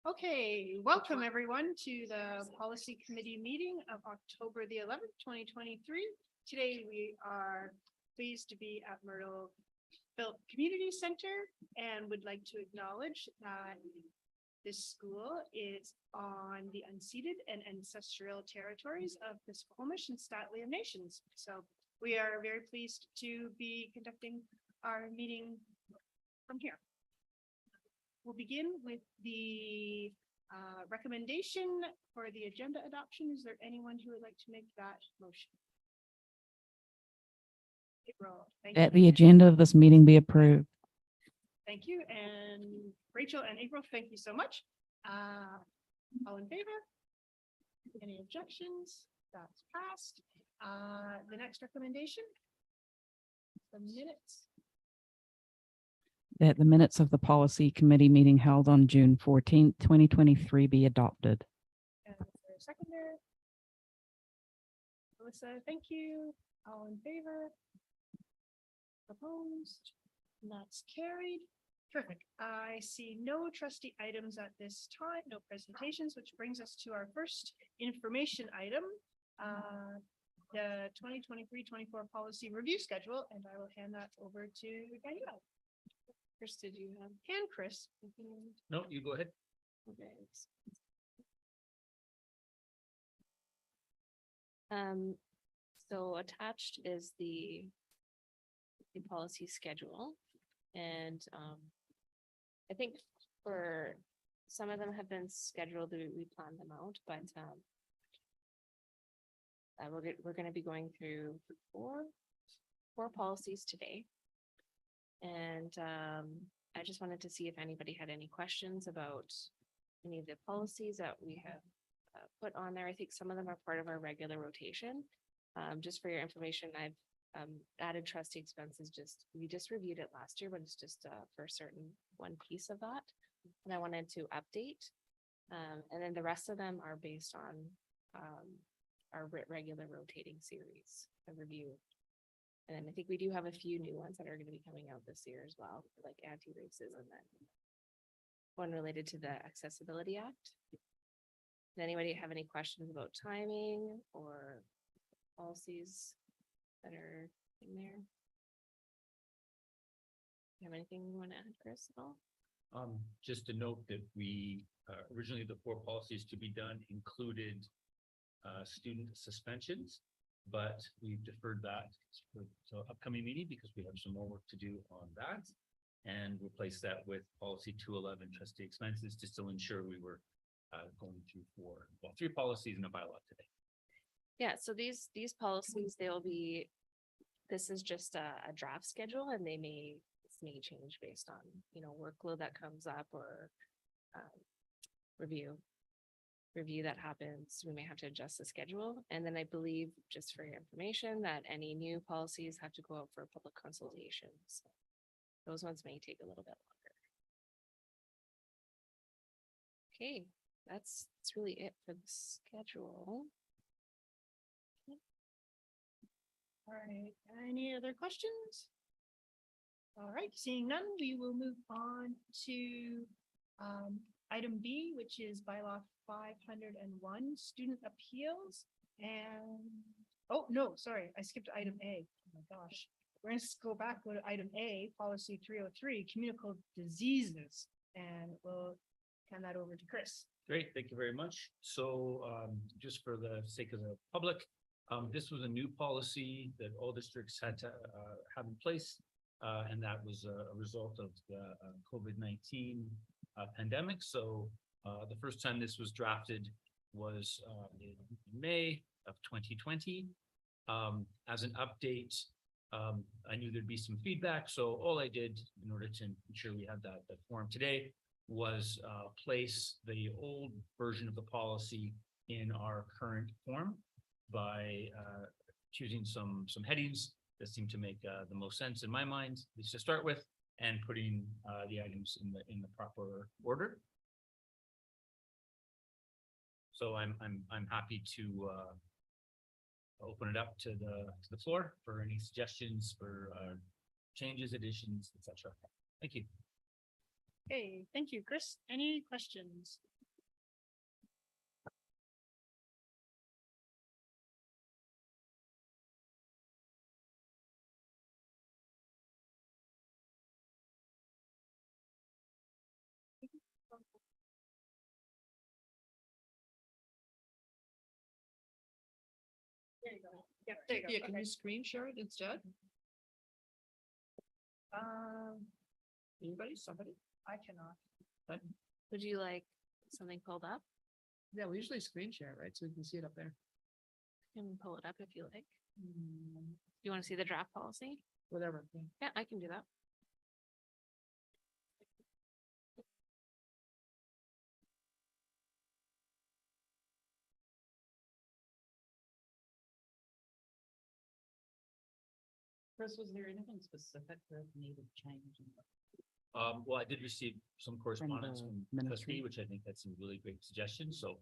Okay, welcome everyone to the Policy Committee meeting of October the 11th, 2023. Today we are pleased to be at Myrtle Bilt Community Center and would like to acknowledge that this school is on the unceded and ancestral territories of the Squamish and St'át'imc nations. So we are very pleased to be conducting our meeting from here. We'll begin with the recommendation for the agenda adoption. Is there anyone who would like to make that motion? April, thank That you. the agenda of this meeting be approved. Thank you. And Rachel and April, thank you so much. All in favor? Any objections? That's passed. The next recommendation? The minutes. That the minutes of the policy committee meeting held on June 14th, 2023 be adopted. And is there a seconder? Melissa, thank you. All in favor? Opposed? And that's carried. Perfect. I see no trustee items at this time, no presentations, which brings us to our first information item. The 2023-24 policy review schedule, and I will hand that over to Danielle. Chris, did you have hand, Chris? No, you go ahead. Okay. So attached is the policy schedule. And I think for some of them have been scheduled, we planned them out, but we're going to be going through four policies today. And I just wanted to see if anybody had any questions about any of the policies that we have put on there. I think some of them are part of our regular rotation. Just for your information, I've added trustee expenses. We just reviewed it last year, but it's just for a certain one piece of that. And I wanted to update. And then the rest of them are based on our regular rotating series of review. And I think we do have a few new ones that are going to be coming out this year as well, like anti-racism and then one related to the Accessibility Act. Does anybody have any questions about timing or policies that are in there? You have anything you want to add, Chris, at all? Just to note that we originally the four policies to be done included student suspensions, but we've deferred that to upcoming meeting because we have some more work to do on that, and replace that with policy 211 trustee expenses to still ensure we were going through three policies and a bylaw today. Yeah, so these policies, this is just a draft schedule, and this may change based on, workload that comes up or review that happens. We may have to adjust the schedule. And then I believe, just for your information, that any new policies have to go out for public consultation. So those ones may take a little bit longer. Okay, that's really it for the schedule. All right, any other questions? All right, seeing none, we will move on to item B, which is bylaw 501, student appeals. And, oh, no, sorry, I skipped item A. Oh my gosh. We're going to go to item A, policy 303, communicable diseases. And we'll hand that over to Chris. Great, thank you very much. So just for the sake of the public, this was a new policy that all districts had to have in place, and that was a result of the COVID-19 pandemic. So the first time this was drafted was in May of 2020. As an update, I knew there'd be some feedback, so all I did in order to ensure we had that forum today was place the old version of the policy in our current form by choosing some headings that seem to make the most sense in my mind, at least to start with. and putting the items in the proper order. So I'm happy to open it up to the floor for any suggestions for changes, additions, etc. Thank you. Okay, thank you, Chris. Any questions? There you go. Yeah, there you go. Yeah, can Okay. you screen share it instead? Anybody, somebody? I cannot. Would you like something pulled up? Yeah, we usually screen share, right? So we can see it up there. You can pull it up if you like. You want to see the draft policy? Whatever. Yeah, I can do that. Chris, was there anything specific that needed change? Well, I did receive some correspondence the from ministry. trustee, which I think that's some really great suggestions, so.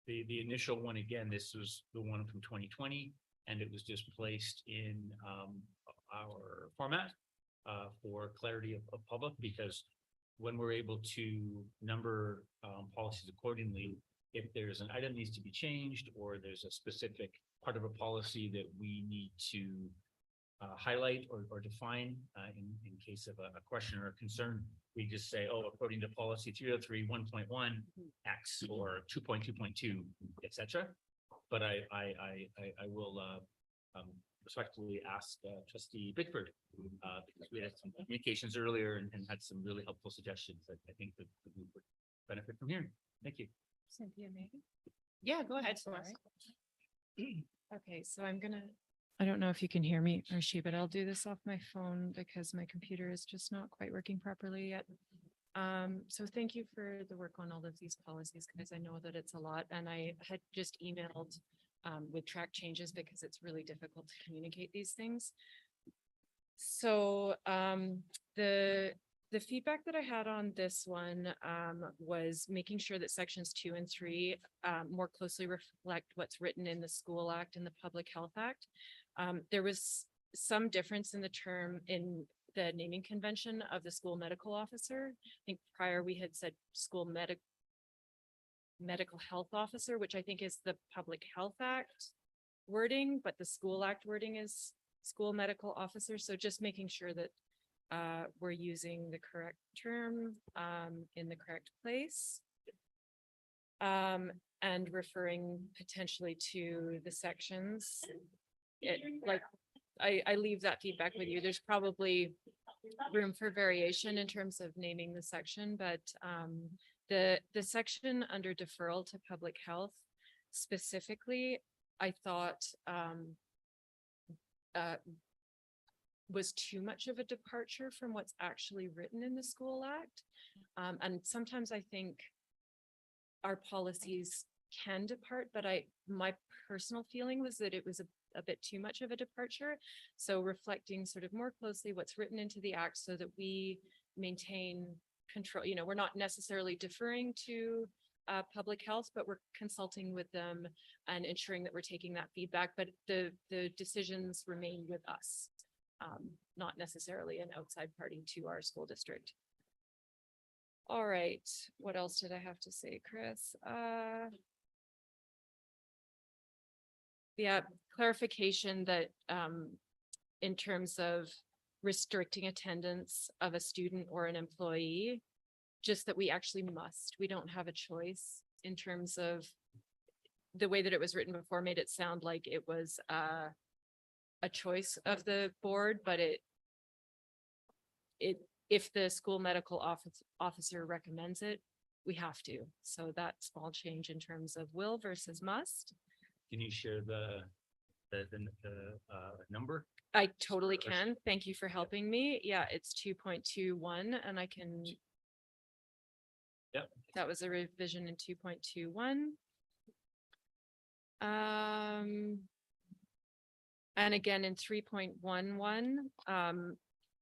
The initial one, again, this was the one from 2020, and it was just placed in our format for clarity of public, because when we're able to number policies accordingly, if there's an item needs to be changed, or there's a specific part of a policy that we need to highlight or define in case of a question or a concern, we just say, oh, according to policy 303, 1.1, X, or 2.2.2, etc. But I will respectfully ask trustee Bickford, because we had some communications earlier and had some really helpful suggestions that I think that we would benefit from hearing. Thank you. Cynthia, maybe? Yeah, go ahead. Sorry. Okay, so I don't know if you can hear me or but I'll do this off my phone because my computer is just not quite working properly yet. So thank you for the work on all of these policies, because I know that it's a lot, and I had just emailed with track changes because it's really difficult to communicate these things. So the feedback that I had on this one was making sure that sections 2 and 3 more closely reflect what's written in the School Act and the Public Health Act. There was some difference in the term in the naming convention of the school medical officer. I think prior we had said school medical health officer, which I think is the Public Health Act wording, but the School Act wording is school medical officer. So just making sure that we're using the correct term in the correct place. And referring potentially to the sections. I leave that feedback with you. There's probably room for variation in terms of naming the section, but the section under deferral to public health specifically, I thought was too much of a departure from what's actually written in the School Act. And sometimes I think our policies can depart, but my personal feeling was that it was a bit too much of a departure. So reflecting sort of more closely what's written into the act so that we maintain control, we're not necessarily deferring to public health, but we're consulting with them and ensuring that we're taking that feedback, but the decisions remain with us, not necessarily an outside party to our school district. All right, what else did I have to say, Chris? Yeah, clarification that in terms of restricting attendance of a student or an employee, just that we actually must, we don't have a choice in terms of the way that it was written before made it sound like it was a choice of the board, but if the school medical officer recommends it, we have to. So that small change in terms of will versus must. Can you share the number? I totally can. Thank you for helping me. Yeah, it's 2.21 and I can. Yep. That was a revision in 2.21. And again, in 3.11,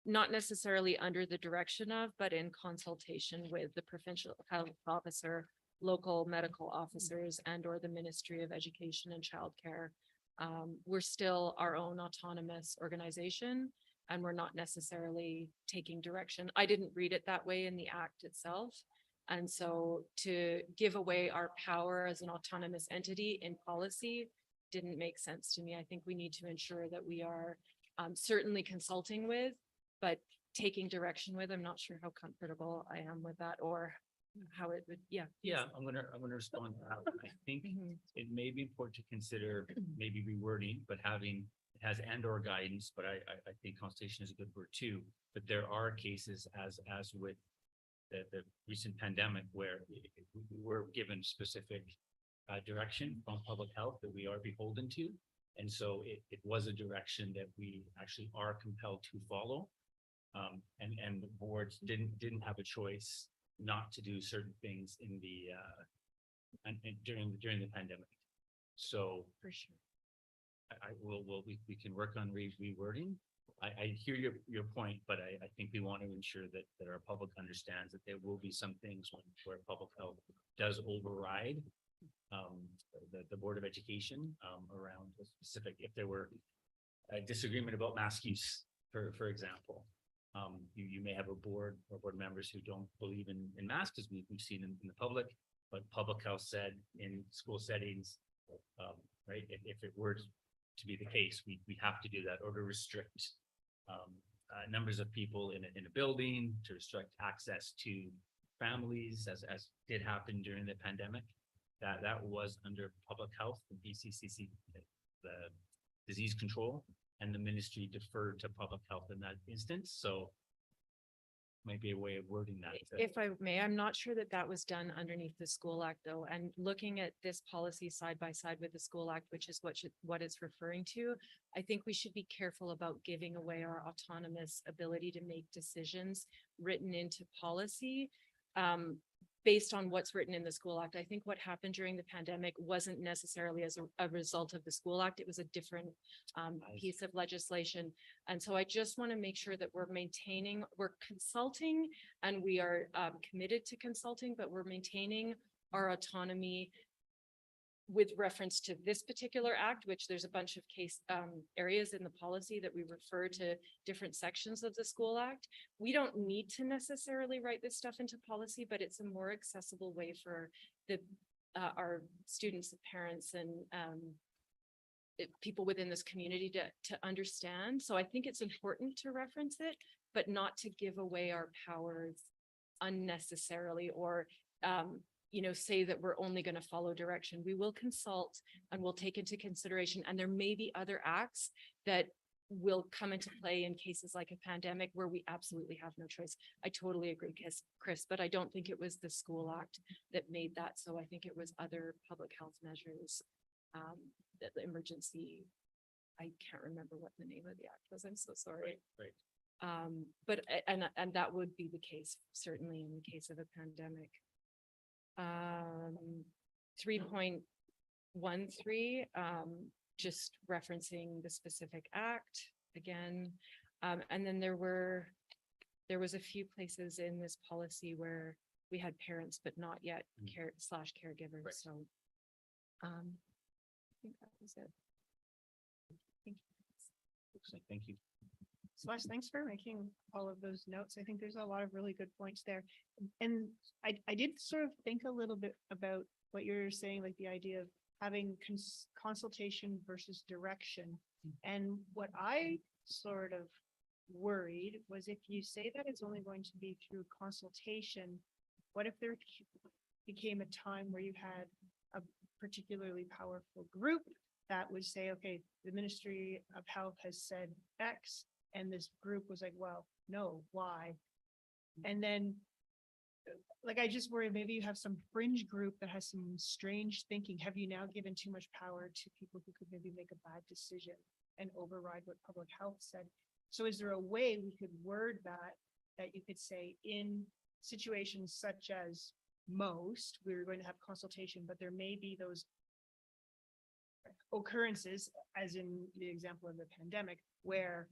not necessarily under the direction of, but in consultation with the provincial health officer, local medical officers, and or the Ministry of Education and Childcare. We're still our own autonomous organization, and we're not necessarily taking direction. I didn't read it that way in the act itself. And so to give away our power as an autonomous entity in policy didn't make sense to me. I think we need to ensure that we are certainly consulting with, but taking direction with. I'm not sure how comfortable I am with that or how it would, yeah. Yeah, I'm gonna respond to that. I think Mhm. it may be important to consider maybe rewording, but having, it has and or guidance, but I think consultation is a good word too. But there are cases as with the recent pandemic where we were given specific direction from public health that we are beholden to. And so it was a direction that we actually are compelled to follow. And the boards didn't have a choice not to do certain things in the and during the pandemic. So For sure. we can work on rewording. I hear your point, but I think we want to ensure that our public understands that there will be some things where public health does override the Board of Education around a specific, if there were a disagreement about mask use, for example. You may have a board or board members who don't believe in masks, as we've seen in the public, but public health said in school settings, right, if it were to be the case, we have to do that or to restrict numbers of people in a building, to restrict access to families, as did happen during the pandemic. That was under public health, the BCCC, the disease control, and the ministry deferred to public health in that instance. So might be a way of wording that. If I may, I'm not sure that that was done underneath the School Act though. And looking at this policy side by side with the School Act, which is what it's referring to, I think we should be careful about giving away our autonomous ability to make decisions written into policy. Based on what's written in the School Act. I think what happened during the pandemic wasn't necessarily as a result of the School Act. It was a different piece of legislation. And so I just want to make sure that we're consulting, and we are committed to consulting, but we're maintaining our autonomy with reference to this particular act, which there's a bunch of case areas in the policy that we refer to different sections of the School Act. We don't need to necessarily write this stuff into policy, but it's a more accessible way for our students, parents, and people within this community to understand. So I think it's important to reference it, but not to give away our powers unnecessarily or say that we're only going to follow direction. We will consult and we'll take into consideration, and there may be other acts that will come into play in cases like a pandemic where we absolutely have no choice. I totally agree, Chris, but I don't think it was the School Act that made that. So I think it was other public health measures, that the emergency, I can't remember what the name of the act was. I'm so sorry. Right. But and that would be the case, certainly in the case of a pandemic. 3.13, just referencing the specific act again. And then there was a few places in this policy where we had parents, but not yet caregivers. Right. So I think that was it. Thank you. Thank you. Celeste, thanks for making all of those notes. I think there's a lot of really good points there. And I did sort of think a little bit about what you're saying, like the idea of having consultation versus direction. And what I sort of worried was, if you say that it's only going to be through consultation, what if there became a time where you had a particularly powerful group that would say, okay, the Ministry of Health has said X, and this group was like, well, no, why? And then, like, I just worry maybe you have some fringe group that has some strange thinking. Have you now given too much power to people who could maybe make a bad decision and override what public health said? So is there a way we could word that you could say, in situations such as most, we're going to have consultation, but there may be those occurrences, as in the example of the pandemic, where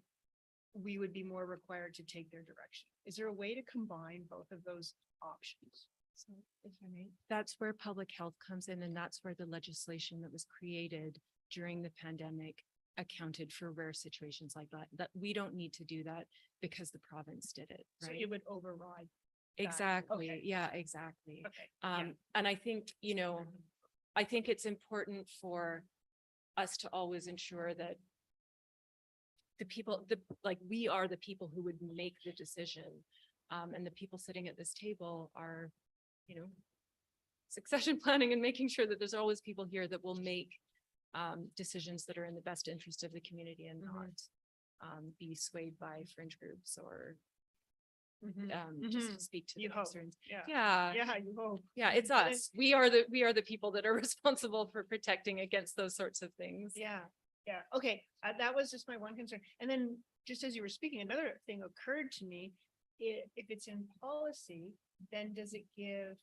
we would be more required to take their direction. Is there a way to combine both of those options? So if I may, that's where public health comes in, and that's where the legislation that was created during the pandemic accounted for rare situations like that, that we don't need to do that because the province did it, So right? it would override. that. Exactly. Okay. Yeah, exactly. Okay. yeah. And I think, I think it's important for us to always ensure that the people, we are the people who would make the decision. And the people sitting at this table are, succession planning and making sure that there's always people here that will make decisions that are in the best interest of the community and Mhm. not be swayed by fringe groups or Mhm. just to speak to the You hope. concerns. Yeah. Yeah, Yeah, you hope. yeah, it's But it- us. We are the people that are responsible for protecting against those sorts of things. Yeah, yeah, okay, that was just my one concern. And then, just as you were speaking, another thing occurred to me. If it's in policy, then does it give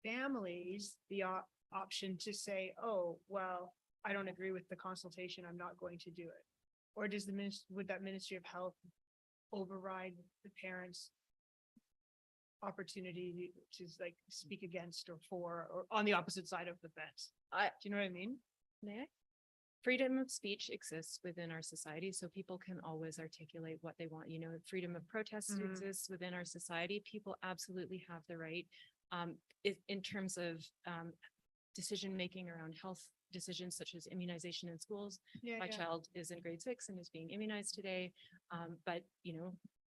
families the option to say, oh, well, I don't agree with the consultation, I'm not going to do it? Or does would that Ministry of Health override the parents' opportunity to like speak against or for, or on the opposite side of the fence? Do you know what I mean? May I? Freedom of speech exists within our society, so people can always articulate what they want. Freedom of protest Mhm. exists within our society. People absolutely have the right. In terms of decision-making around health decisions such as immunization in schools, Yeah, my child is in grade 6 and is being immunized today. But,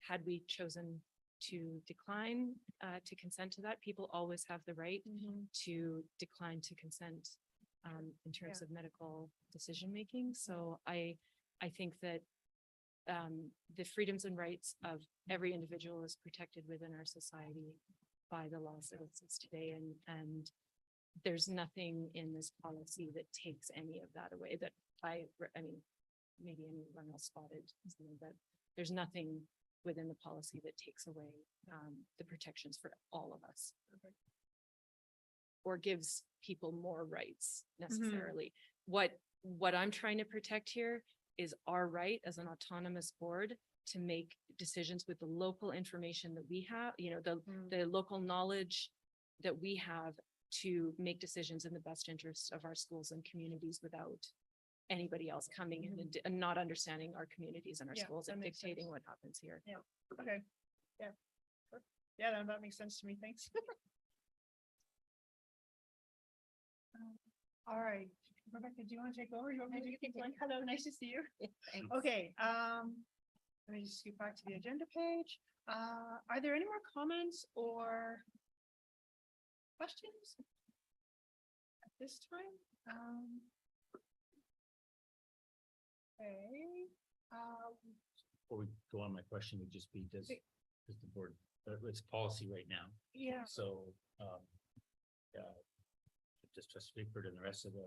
had we chosen to decline to consent to that, people always have the right Mhm. to decline to consent in terms of medical decision-making. So I think that the freedoms and rights of every individual is protected within our society by the laws that exist today. And there's nothing in this policy that takes any of that away that I mean, maybe anyone else spotted, but there's nothing within the policy that takes away the protections for all of us. Or gives people more rights necessarily. What I'm trying to protect here is our right as an autonomous board to make decisions with the local information that we have, the local knowledge that we have to make decisions in the best interest of our schools and communities without anybody else coming in and not understanding our communities and our Yeah, schools that and makes dictating sense. what happens here. Okay, yeah. Yeah, that makes sense to me, thanks. All right, Rebecca, do you want to take over? You want me to do it? Hello, nice to see you. Okay, let me just scoot back to the agenda page. Are there any more comments or questions at this time? Okay, Before we go on, my question would just be, does the board, it's policy right now. yeah, So, just Trustee Bickford and the rest of the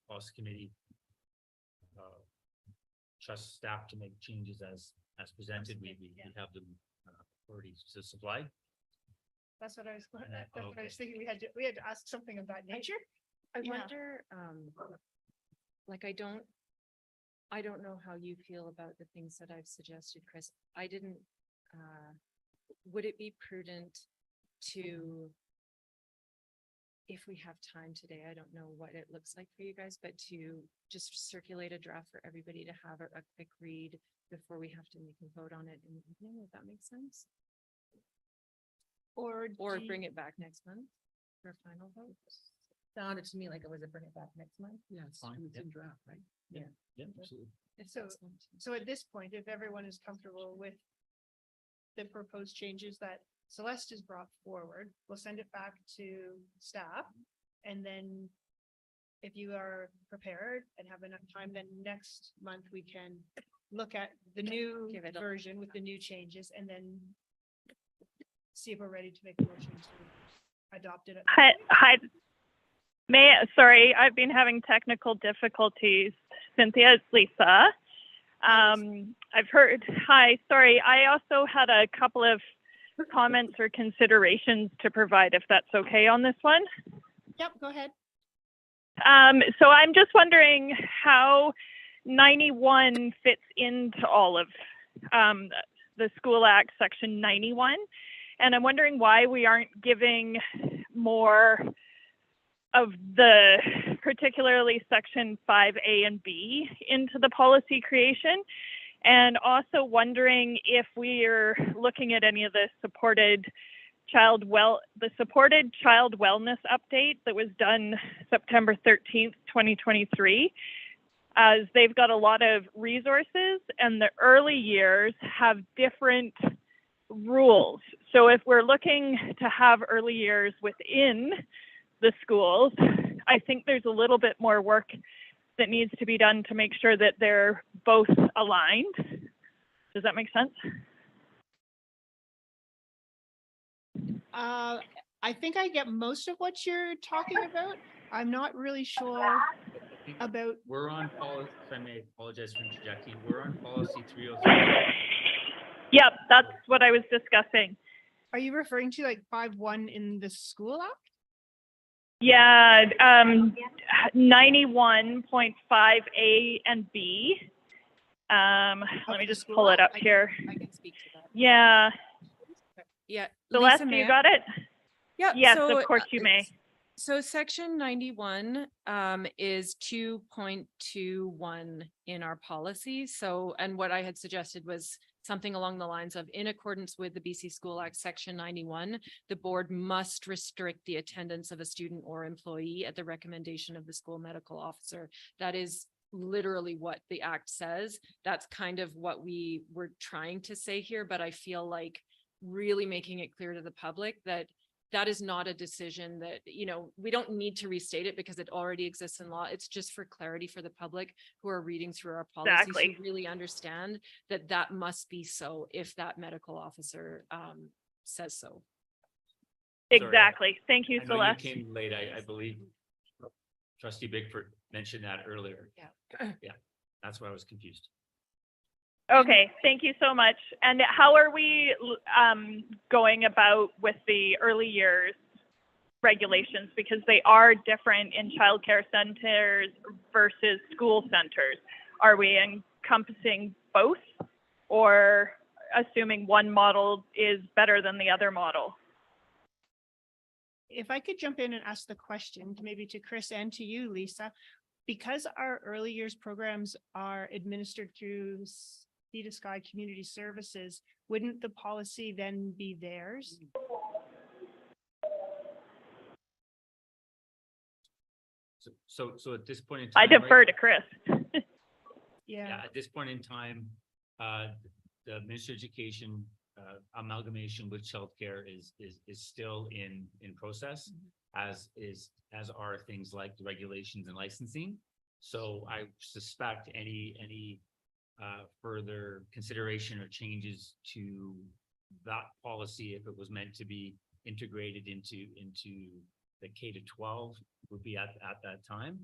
policy committee trust staff to make changes as presented. We have them already supplied. that's what I was, And that's that- what I was okay. thinking. We had to ask something of that nature. I Yeah. wonder, I don't know how you feel about the things that I've suggested, Chris. Would it be prudent to, if we have time today, I don't know what it looks like for you guys, but to just circulate a draft for everybody to have a quick read before we have to make a vote on it in the evening, if that makes sense? Or Bring it back next month for a final vote? Sounded to me like it was a bring it back next month. Yeah, Fine, it's yeah. in draft, right? Yeah, absolutely. If So- that's not- So at this point, if everyone is comfortable with the proposed changes that Celeste has brought forward, we'll send it back to staff. And then if you are prepared and have enough time, then next month we can look at the new Give it a- version with the new changes and then see if we're ready to make a motion to adopt it. Hi. Sorry, I've been having technical difficulties. Cynthia, it's Lisa. I've heard, hi, sorry. I also had a couple of comments or considerations to provide, if that's okay on this one. Yep, go ahead. So I'm just wondering how 91 fits into all of the School Act, Section 91. And I'm wondering why we aren't giving more of the, particularly Section 5A and B, into the policy creation. And also wondering if we're looking at any of the supported child wellness update that was done September 13th, 2023, as they've got a lot of resources and the early years have different rules. So if we're looking to have early years within the schools, I think there's a little bit more work that needs to be done to make sure that they're both aligned. Does that make sense? I think I get most of what you're talking about. I'm not really sure about, We're on policy, if I may apologize for interjecting, we're on policy 303. Yep, that's what I was discussing. are you referring to like 5.1 in the School Act? Yeah, 91.5A and B. Let me just pull it up here. I can speak to that. Yeah, Yeah. Celeste, Lisa, may you I- got it? Yeah. Yes, so, of course you may. So section 91 is 2.21 in our policy. So, and what I had suggested was something along the lines of, in accordance with the BC School Act, section 91, the board must restrict the attendance of a student or employee at the recommendation of the school medical officer. That is literally what the act says. That's kind of what we were trying to say here, but I feel like really making it clear to the public that that is not a decision that, we don't need to restate it because it already exists in law. It's just for clarity for the public who are reading through our policies Exactly. to really understand that that must be so if that medical officer says so. Exactly. Thank you, I know you Celeste. came late, I believe trustee Bigford mentioned that earlier. Yeah. Yeah, that's why I was confused. Okay, thank you so much. And how are we going about with the early years regulations? Because they are different in childcare centers versus school centers. Are we encompassing both or assuming one model is better than the other model? If I could jump in and ask the question, maybe to Chris and to you, Lisa, because our early years programs are administered through Sea to Sky Community Services, wouldn't the policy then be theirs? So at this point in I time. defer to Chris. Yeah, at this point in time, the Ministry of Education amalgamation with childcare is still in process, as are things like the regulations and licensing. So I suspect any further consideration or changes to that policy, if it was meant to be integrated into the K-12, would be at that time.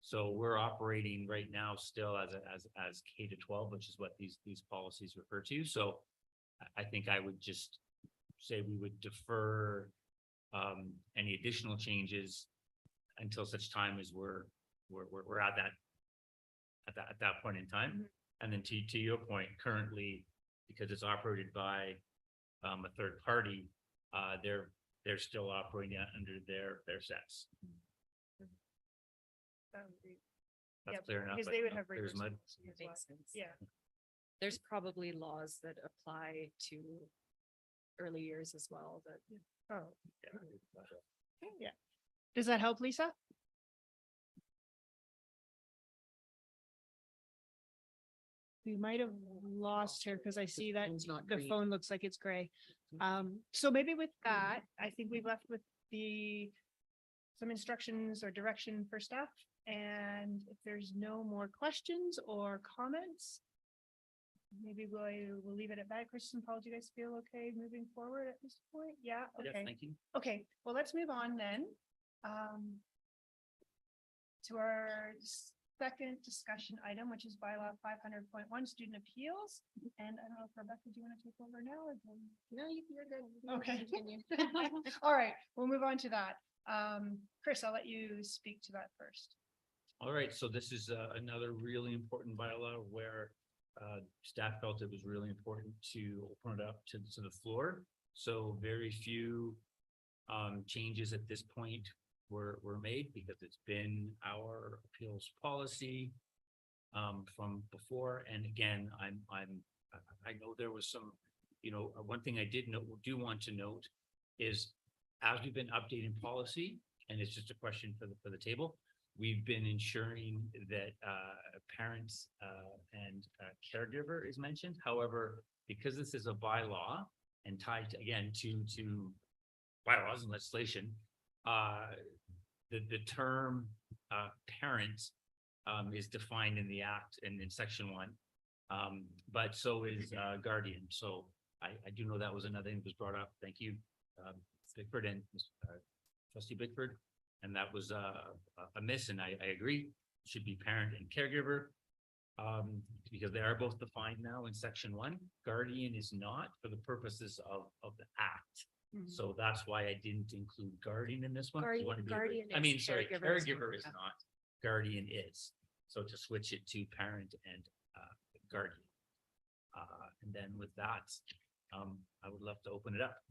So we're operating right now still as K-12, which is what these policies refer to. So I think I would just say we would defer any additional changes until such time as we're at that point in time. And then to your point, currently, because it's operated by a third party, they're still operating under their sets. That's clear enough. Because but they would no, have. there's mud. regulations as well. Yeah. There's probably laws that apply to early years as well that. Oh, yeah. Does that help, Lisa? We might have lost her because I see that the phone looks like it's gray. So maybe with that, I think we've left with some instructions or direction for staff. And if there's no more questions or comments, maybe we'll leave it at that. Chris and Paul, do you guys feel okay moving forward at this point? Yeah, Yes, okay. thank you. Okay, well, let's move on then. To our second discussion item, which is bylaw 500.1 student appeals. And I don't know if Rebecca, do you want to take over now? Or no, you're good. Okay. All right, we'll move on to that. Chris, I'll let you speak to that first. All right, so this is another really important bylaw where staff felt it was really important to open it up to the floor. So very few changes at this point were made because it's been our appeals policy from before. And again, I know there was some, one thing I do want to note is as we've been updating policy, and it's just a question for the table, we've been ensuring that parents and caregiver is mentioned. However, because this is a bylaw and tied again to bylaws and legislation, the term parent is defined in the act and in section 1, but so is guardian. So I do know that was another thing that was brought up. Thank you, Bickford and Trustee Bickford. And that was a miss, and I agree, should be parent and caregiver, because they are both defined now in section 1. Guardian is not for the purposes of the act. So that's why I didn't include guardian in this one. Guardian I mean, is, sorry, caregiver is caregiver is not. not, guardian is. So to switch it to parent and guardian. And then with that, I would love to open it up.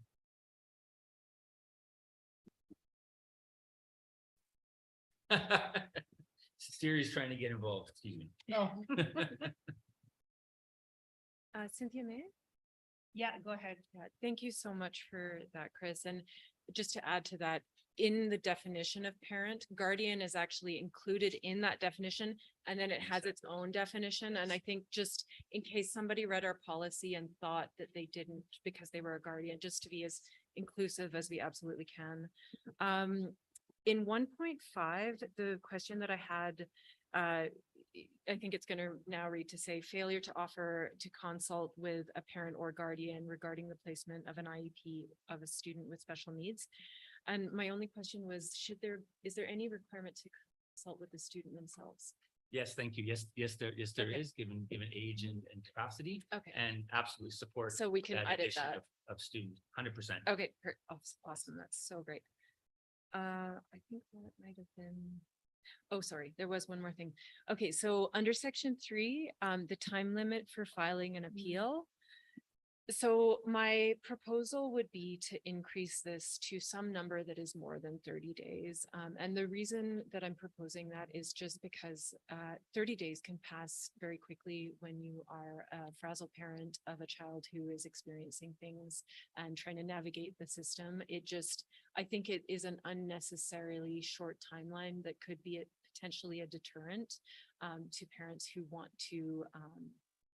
Siri's trying to get involved, excuse me. No. Cynthia, may I? Yeah, go ahead. Yeah, thank you so much for that, Chris. And just to add to that, in the definition of parent, guardian is actually included in that definition, and then it has its own definition. And I think just in case somebody read our policy and thought that they didn't because they were a guardian, just to be as inclusive as we absolutely can. In 1.5, the question that I had, I think it's going to now read to say failure to offer to consult with a parent or guardian regarding the placement of an IEP of a student with special needs. And my only question was, is there any requirement to consult with the student themselves? Yes, thank you. Yes, there Okay. is, given age and capacity, Okay, and absolutely support. so we can that edit addition that. Of student, 100%. Okay, awesome. That's so great. I think that might have been, oh, sorry, there was one more thing. Okay, so under section 3, the time limit for filing an appeal. So my proposal would be to increase this to some number that is more than 30 days. And the reason that I'm proposing that is just because 30 days can pass very quickly when you are a frazzled parent of a child who is experiencing things and trying to navigate the system. I think it is an unnecessarily short timeline that could be potentially a deterrent to parents who want to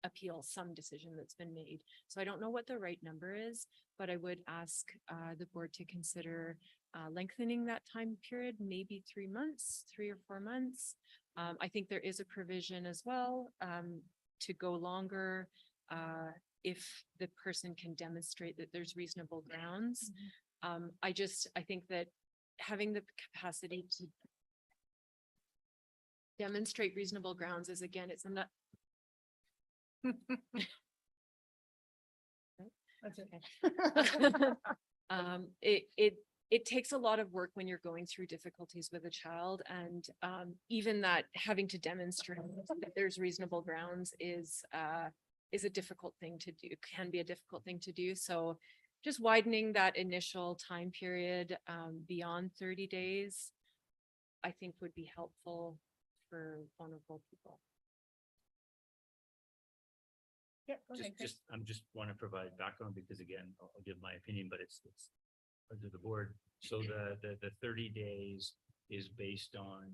appeal some decision that's been made. So I don't know what the right number is, but I would ask the board to consider lengthening that time period, maybe 3 months, 3 or 4 months. I think there is a provision as well to go longer if the person can demonstrate that there's reasonable grounds. I think that having the capacity to demonstrate reasonable grounds is, again, it's not. That's okay. It takes a lot of work when you're going through difficulties with a child, and even that having to demonstrate that there's reasonable grounds is a difficult thing to do, can be a difficult thing to do. So just widening that initial time period beyond 30 days, I think would be helpful for vulnerable people. Yeah, go ahead, Chris. I'm just want to provide background because again, I'll give my opinion, but it's under the board. So the 30 days is based on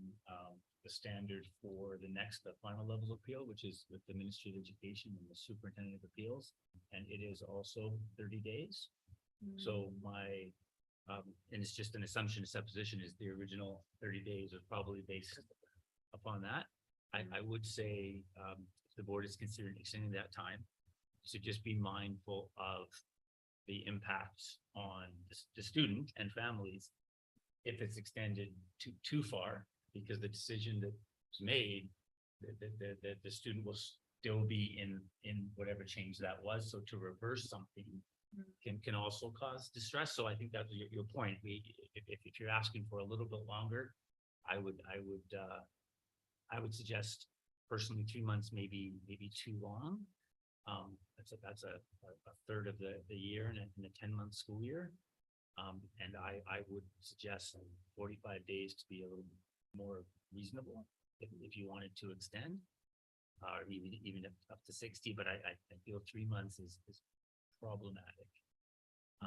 the standard for the final level of appeal, which is with the Ministry of Education and the Superintendent of Appeals, and it is also 30 days. So my and it's just an assumption, a supposition, is the original 30 days is probably based upon that. I would say the board is considering extending that time, so just be mindful of the impacts on the student and families if it's extended too far, because the decision that's made, the student will still be in whatever change that was. So to reverse something can also cause distress. So I think that's your point. If you're asking for a little bit longer, I would suggest personally 3 months, maybe too long. That's a third of the year in a 10-month school year. And I would suggest 45 days to be a little more reasonable if you wanted to extend, or even up to 60, but I feel 3 months is problematic.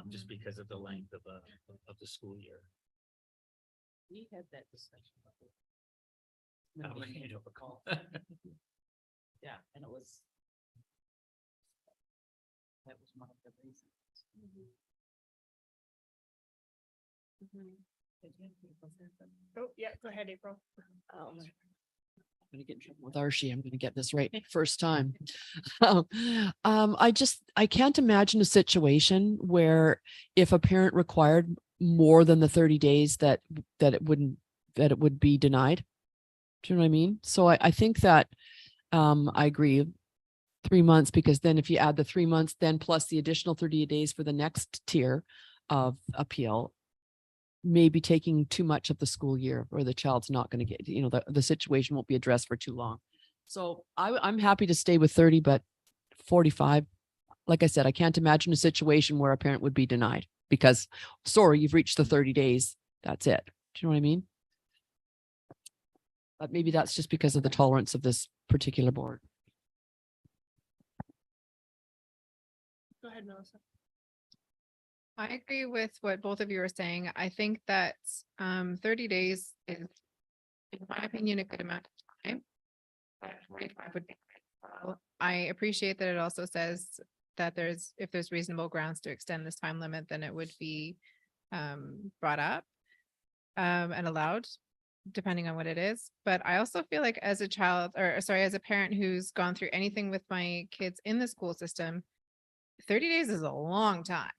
Just because of the length of the school year. We had that discussion. I don't recall. Yeah, and it was. That was one of the reasons. Oh, yeah, go ahead, April. I'm gonna get in trouble with Archie. I'm gonna get this right first time. I can't imagine a situation where if a parent required more than the 30 days that it would be denied. Do you know what I mean? So I think that, I agree. 3 months, because then if you add the 3 months, then plus the additional 30 days for the next tier of appeal, maybe taking too much of the school year, or the child's not going to get, the situation won't be addressed for too long. So I'm happy to stay with 30, but 45, like I said, I can't imagine a situation where a parent would be denied because, sorry, you've reached the 30 days. That's it. Do you know what I mean? But maybe that's just because of the tolerance of this particular board. Go ahead, Melissa. I agree with what both of you are saying. I think that 30 days is, in my opinion, a good amount of time. But 45 would be great. Well, I appreciate that it also says that if there's reasonable grounds to extend this time limit, then it would be brought up and allowed, depending on what it is. But I also feel like as a parent who's gone through anything with my kids in the school system, 30 days is a long time,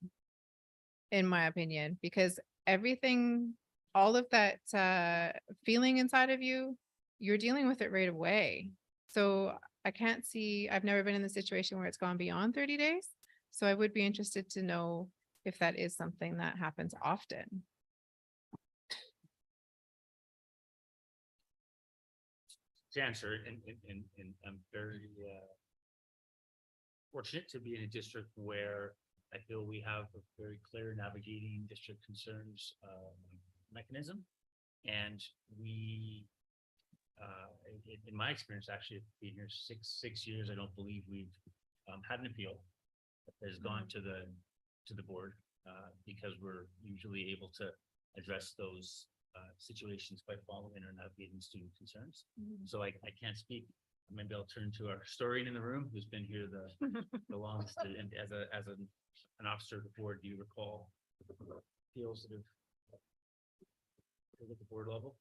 in my opinion, because all of that feeling inside of you, you're dealing with it right away. So I've never been in the situation where it's gone beyond 30 days. So I would be interested to know if that is something that happens often. To answer, and I'm very fortunate to be in a district where I feel we have a very clear navigating district concerns mechanism. And we, in my experience, actually being here six years, I don't believe we've had an appeal that has gone to the board because we're usually able to address those situations by following or navigating student concerns. So I can't speak. Maybe I'll turn to our historian in the room who's been here the longest, and as an officer of the board, do you recall appeals that have at the board level?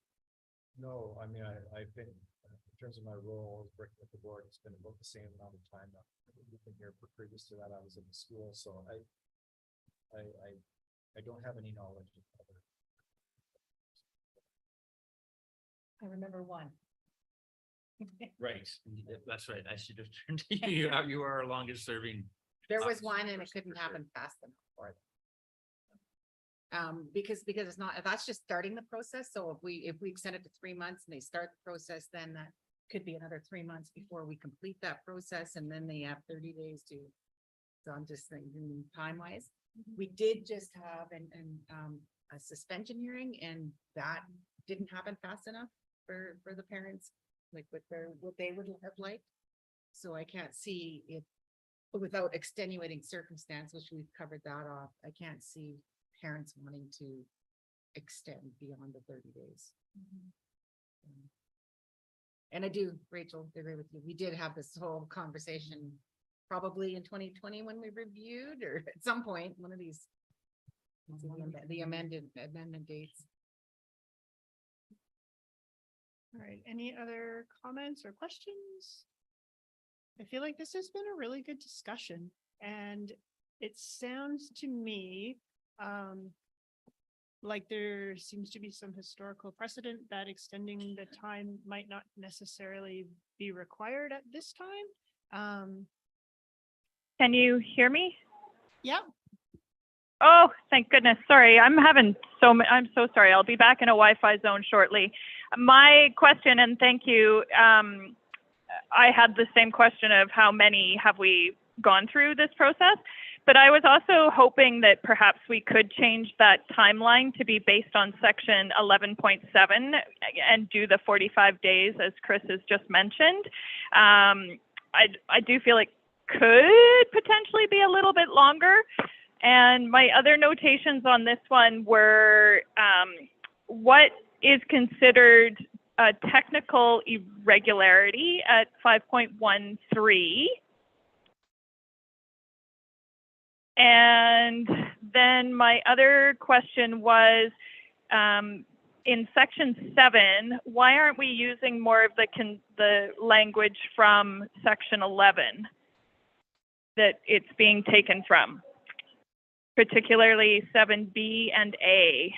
No, I mean, I've been, in terms of my role working with the board, it's been about the same amount of time now. We've been here, but previous to that, I was in the school, so I don't have any knowledge of other. I remember one. Right, that's right. I should have turned to you. You are our longest serving. There was one and it couldn't happen fast enough for them. Because it's not, that's just starting the process. So if we extend it to 3 months and they start the process, then that could be another 3 months before we complete that process. And then they have 30 days to, so I'm just thinking time wise. We did just have a suspension hearing, and that didn't happen fast enough for the parents, like what they would have liked. So I can't see if, without extenuating circumstance, which we've covered that off, I can't see parents wanting to extend beyond the 30 days. And I do, Rachel, agree with you. We did have this whole conversation probably in 2020 when we reviewed, or at some point, one of these, the amendment dates. All right, any other comments or questions? I feel like this has been a really good discussion, and it sounds to me like there seems to be some historical precedent that extending the time might not necessarily be required at this time. Can you hear me? Yeah, Oh, thank goodness. Sorry, I'm so sorry. I'll be back in a Wi-Fi zone shortly. My question, and thank you. I had the same question of how many have we gone through this process, but I was also hoping that perhaps we could change that timeline to be based on section 11.7 and do the 45 days as Chris has just mentioned. I do feel it could potentially be a little bit longer. And my other notations on this one were what is considered a technical irregularity at 5.13. And then my other question was in section 7, why aren't we using more of the language from section 11 that it's being taken from? Particularly 7B and A.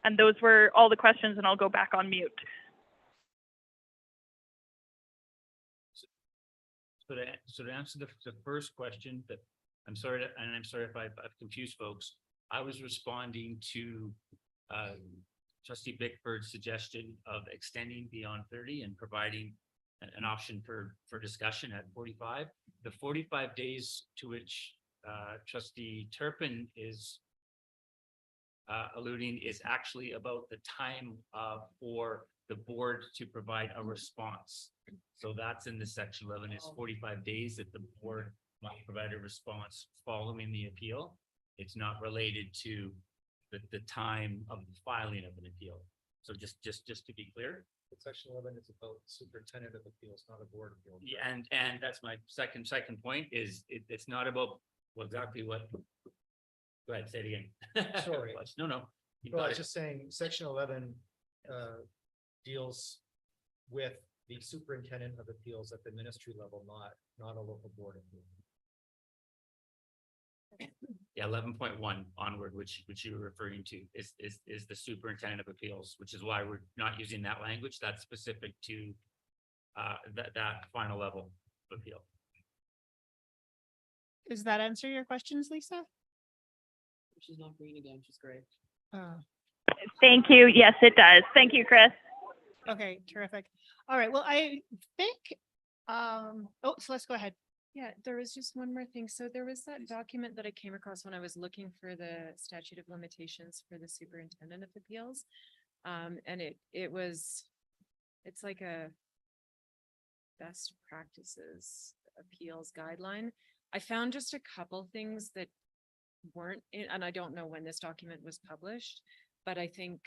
And those were all the questions, and I'll go back on mute. So to answer the first question, that I'm sorry if I've confused folks. I was responding to Trustee Bickford's suggestion of extending beyond 30 and providing an option for discussion at 45. The 45 days to which Trustee Turpin is alluding is actually about the time for the board to provide a response. So that's in the section 11 is 45 days that the board might provide a response following the appeal. It's not related to the time of the filing of an appeal. So just to be clear. Section 11 is about superintendent of appeals, not a board appeal. Yeah, and that's my second point is it's not about exactly what. Go ahead, say it again. Sorry. No. No, I was just saying, section 11 deals with the superintendent of appeals at the ministry level, not a local board. Yeah, 11.1 onward, which you were referring to is the superintendent of appeals, which is why we're not using that language. That's specific to that final level of appeal. Does that answer your questions, Lisa? She's not green again. She's great. Thank you. Yes, it does. Thank you, Chris. Okay, terrific. All right, well, I think, so let's go ahead. Yeah, there was just one more thing. So there was that document that I came across when I was looking for the statute of limitations for the superintendent of appeals. And it's like a best practices appeals guideline. I found just a couple things that weren't in, and I don't know when this document was published, but I think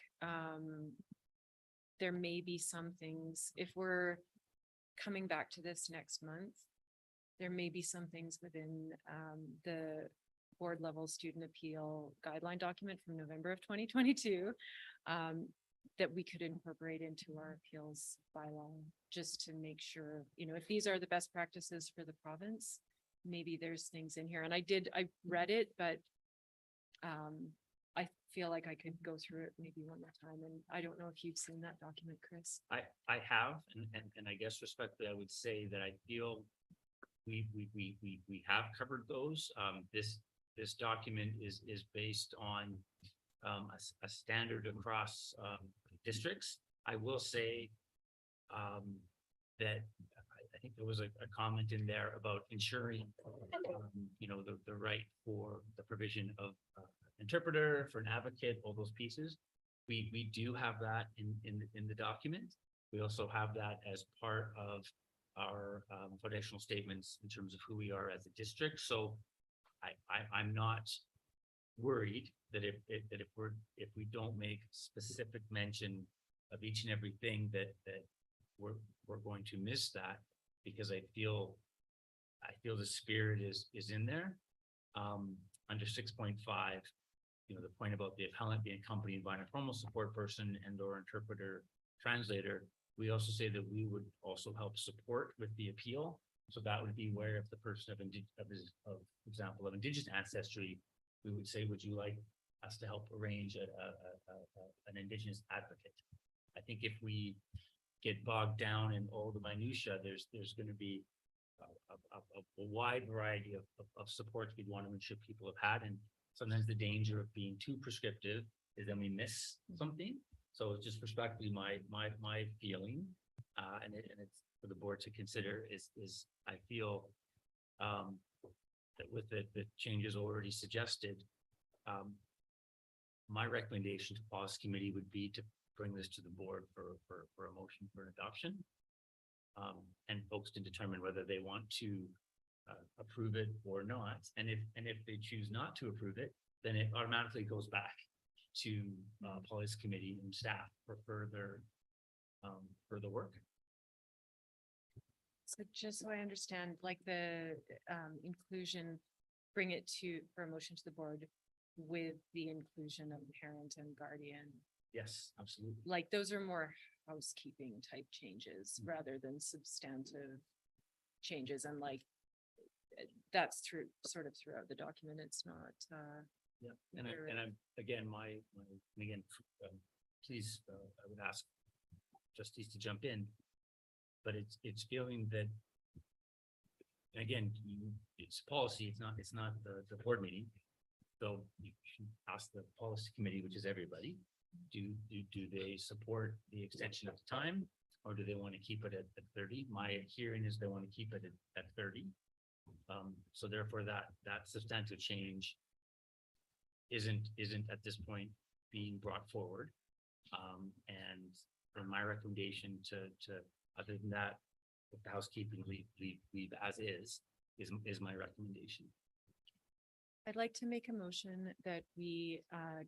there may be some things, if we're coming back to this next month, there may be some things within the board level student appeal guideline document from November of 2022 that we could incorporate into our appeals bylaw, just to make sure, if these are the best practices for the province, maybe there's things in here. And I read it, but I feel like I could go through it maybe one more time. And I don't know if you've seen that document, Chris. I have, and I guess respectfully, I would say that I feel we have covered those. This document is based on a standard across districts. I will say that I think there was a comment in there about ensuring the right for the provision of interpreter, for an advocate, all those pieces. We do have that in the document. We also have that as part of our foundational statements in terms of who we are as a district. So I'm not worried that if we don't make specific mention of each and everything that we're going to miss that, because I feel the spirit is in there. Under 6.5, the point about the appellant being accompanied by an informal support person and or interpreter translator. We also say that we would also help support with the appeal. So that would be where if the person of example of Indigenous ancestry, we would say, would you like us to help arrange an Indigenous advocate? I think if we get bogged down in all the minutia, there's going to be a wide variety of supports we'd want to ensure people have had. And sometimes the danger of being too prescriptive is then we miss something. So it's just respectfully my feeling, and it's for the board to consider is I feel that with the changes already suggested, my recommendation to policy committee would be to bring this to the board for a motion for adoption. And folks can determine whether they want to approve it or not. And if they choose not to approve it, then it automatically goes back to policy committee and staff for further work. So just so I understand, like the inclusion, bring it for a motion to the board with the inclusion of parent and guardian. Yes, absolutely. Like those are more housekeeping type changes rather than substantive changes, and like that's sort of throughout the document. It's not Yeah, and I'm, again, please, I would ask trustees to jump in, but it's feeling that, and again, it's policy, it's not the board meeting. So you should ask the policy committee, which is everybody, do they support the extension of the time, or do they want to keep it at 30? My hearing is they want to keep it at 30. So therefore that substantive change isn't at this point being brought forward. And for my recommendation to other than that, with the housekeeping leave as is my recommendation. I'd like to make a motion that we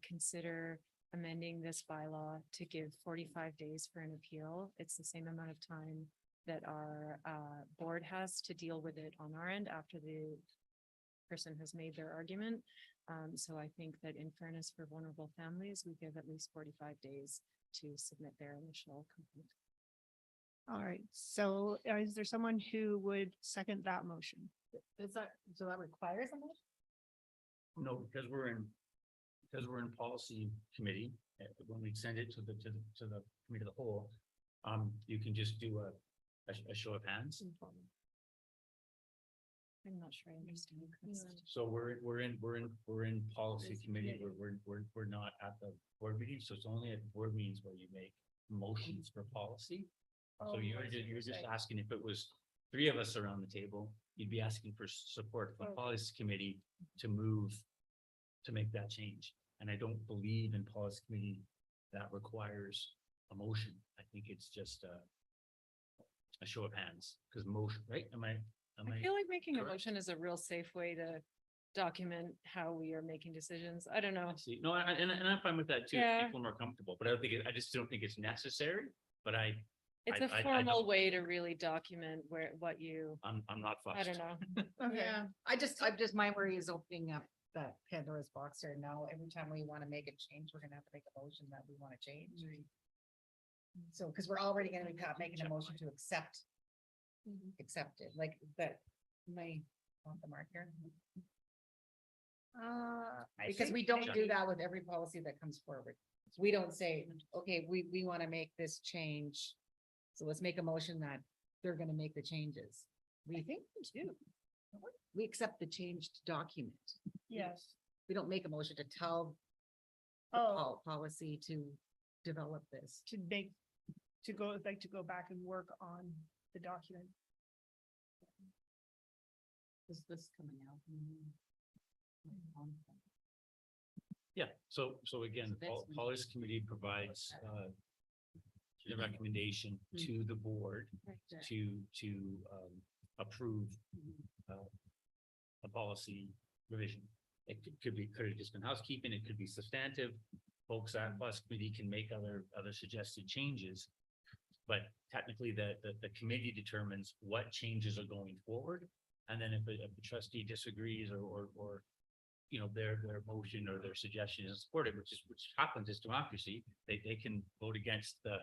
consider amending this bylaw to give 45 days for an appeal. It's the same amount of time that our board has to deal with it on our end after the person has made their argument. So I think that in fairness for vulnerable families, we give at least 45 days to submit their initial complaint. All right, so is there someone who would second that motion? So that requires a motion? No, because we're in policy committee, when we send it to the committee of the whole, you can just do a show of hands. I'm not sure I understand. Chris. So we're in policy committee, we're not at the board meeting, so it's only at board meetings where you make motions for policy. So you're just asking if it was 3 of us around the table, you'd be asking for support from the policy committee to move, to make that change. And I don't believe in policy committee that requires a motion. I think it's just a show of hands, because motion, right? I feel like making a correct? motion is a real safe way to document how we are making decisions. I don't know. See, no, and I'm fine with that too. If Yeah. people are more comfortable, but I just don't think it's necessary, but It's I a formal don't- way to really document what you, I'm not fussed. I don't know. Okay, Yeah, my worry is opening up that Pandora's box here. Now, every time we want to make a change, we're gonna have to make a motion that we want to change. So, because we're already gonna be making a motion to accept it, like that, want the marker? Because we don't do that with every policy that comes forward. We don't say, okay, we want to make this change. So let's make a motion that they're gonna make the changes. We think we do. We accept the changed document. yes. We don't make a motion to tell Oh, policy to develop this. to go back and work on the document. Is this coming out? Yeah, so again, So that's- policy committee provides the recommendation to the board to approve a policy revision. It could have just been housekeeping, it could be substantive. Folks at policy committee can make other suggested changes. But technically, the committee determines what changes are going forward. And then if the trustee disagrees or their motion or their suggestion is supported, which happens, is democracy, they can vote against the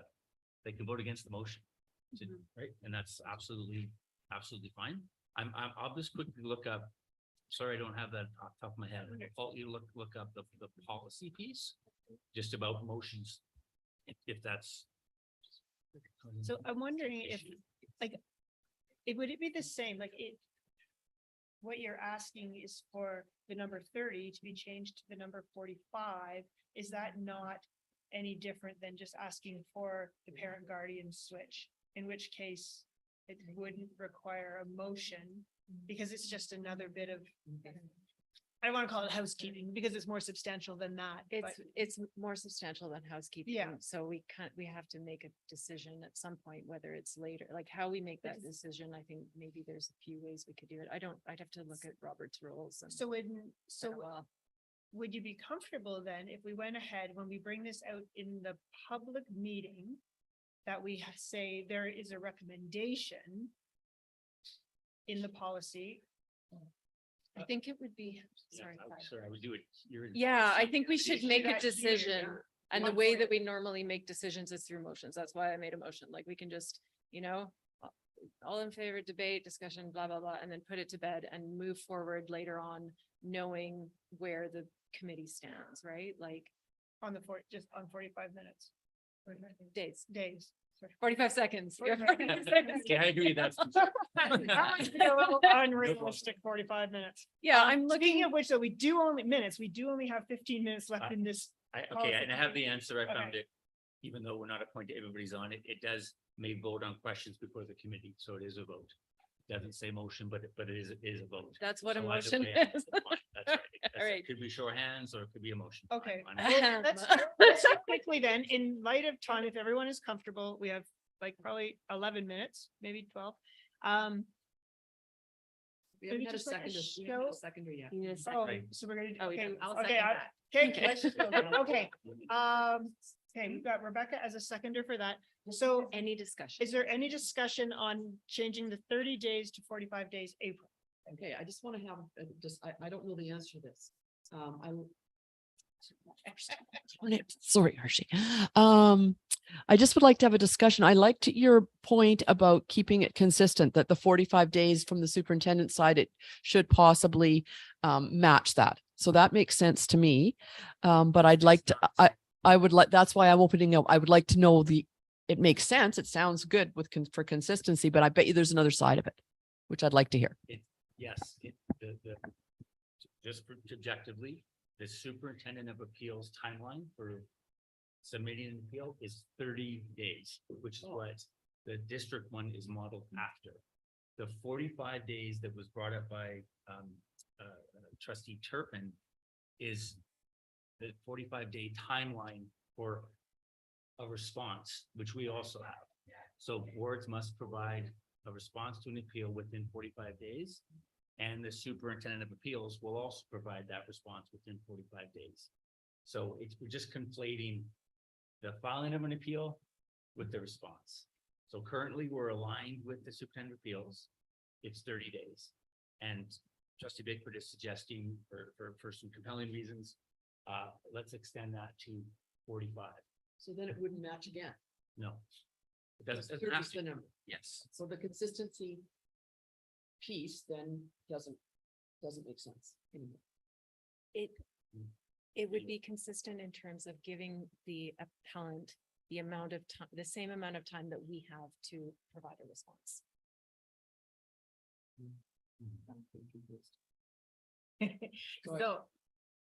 motion. Right, and that's absolutely fine. I'll just quickly look up, sorry, I don't have that off the top of my head. I'll you look up the policy piece, just about motions, if that's. So I'm wondering if, like, would it be the same, like what you're asking is for the number 30 to be changed to the number 45. Is that not any different than just asking for the parent guardian switch? In which case it wouldn't require a motion because it's just another bit of, I don't want to call it housekeeping because it's more substantial than that. but- It's more substantial than housekeeping. Yeah. So we have to make a decision at some point, whether it's later, like how we make that decision. I think maybe there's a few ways we could do it. I'd have to look at Robert's rules and. So well, would you be comfortable then if we went ahead, when we bring this out in the public meeting, that we say there is a recommendation in the policy? I think it would be, sorry. Sorry, I would do it. Yeah, I think we should do make a that here, decision. yeah. And the One way point. that we normally make decisions is through motions. That's why I made a motion. Like we can just, all in favor, debate, discussion, blah, blah, blah, and then put it to bed and move forward later on, knowing where the committee stands, right? Like On the just on 45 minutes. days, Sorry. 45 seconds. You have 45 45 seconds. Okay, I agree. That's. That might be a little unrealistic 45 minutes. Yeah, I'm Speaking looking, of which, though, we do only have 15 minutes left in this. Okay, and I have the answer. I found Okay. it. Even though we're not appointed, everybody's on it. It does may vote on questions before the committee, so it is a vote. Doesn't say motion, but it is a vote. that's what a So either motion way, is. fine, that's right. That's All it. right. Could be show of hands or it could be a motion. Okay. Fine, Well, fine. let's do quickly then, in light of time, if everyone is comfortable, we have like probably 11 minutes, maybe 12. We Maybe haven't had a just like a seconder. We haven't had a show- seconder yet. You need a Oh, Right. so we're gonna, Oh, we okay, don't. I'll okay, second that. okay, Okay. let's just go. Okay, okay, we've got Rebecca as a seconder for that. So Any discussion? is there any discussion on changing the 30 days to 45 days April? Okay, I just want to have, I don't know the answer to this. Sorry, Hershey. I just would like to have a discussion. I liked your point about keeping it consistent, that the 45 days from the superintendent's side, it should possibly match that. So that makes sense to me. But I'd like to, I would like, that's why I'm opening up. I would like to know it makes sense. It sounds good for consistency, but I bet you there's another side of it, which I'd like to hear. Yes, just objectively, the superintendent of appeals timeline for submitting an appeal is 30 days, which is what the district one is modeled after. The 45 days that was brought up by trustee Turpin is the 45-day timeline for a response, which we also have. So boards must provide a response to an appeal within 45 days. And the superintendent of appeals will also provide that response within 45 days. So we're just conflating the filing of an appeal with the response. So currently we're aligned with the superintendent of appeals. It's 30 days. And trustee Bickford is suggesting for some compelling reasons, let's extend that to 45. So then it wouldn't match again. No. It doesn't 30 have is the to. number. Yes. So the consistency piece then doesn't make sense anymore. It would be consistent in terms of giving the appellant the amount of time, the same amount of time that we have to provide a response. So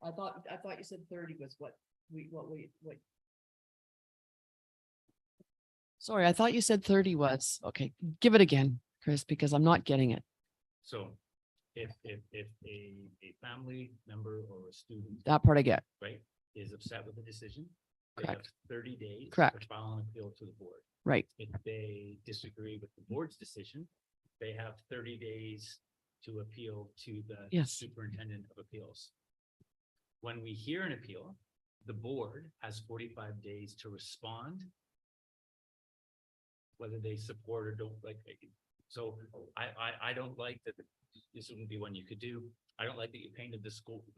I thought you said 30 was what. Sorry, I thought you said 30 was. Okay, give it again, Chris, because I'm not getting it. So if a family member or a student, That part I get. right, is upset with the decision, they have Correct. 30 days. Correct. To file an appeal to the board. Right. If they disagree with the board's decision, they have 30 days to appeal to the Yes. superintendent of appeals. When we hear an appeal, the board has 45 days to respond. Whether they support or don't like, so I don't like that. This wouldn't be one you could do. I don't like that you painted the